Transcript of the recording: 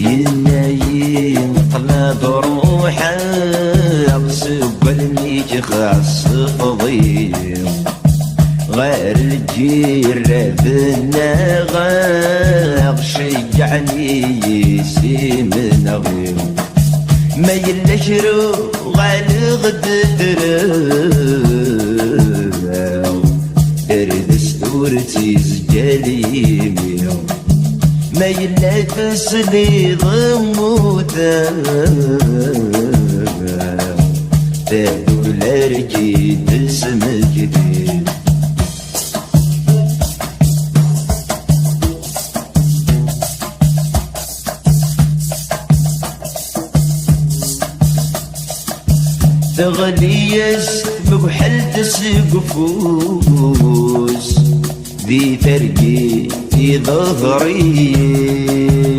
ينايم قلب روحه سبلني خاص فضيم غير الجيرة بالنغاغ شجعني يسيم نغيم ما يلشرو غالي غددرو درد ستورتي زجالي ميو ما يلبس لي ضموتا تهدو لارجي باسم جديد تغليس بوحل تسقفوس ذي فرقي في ظهري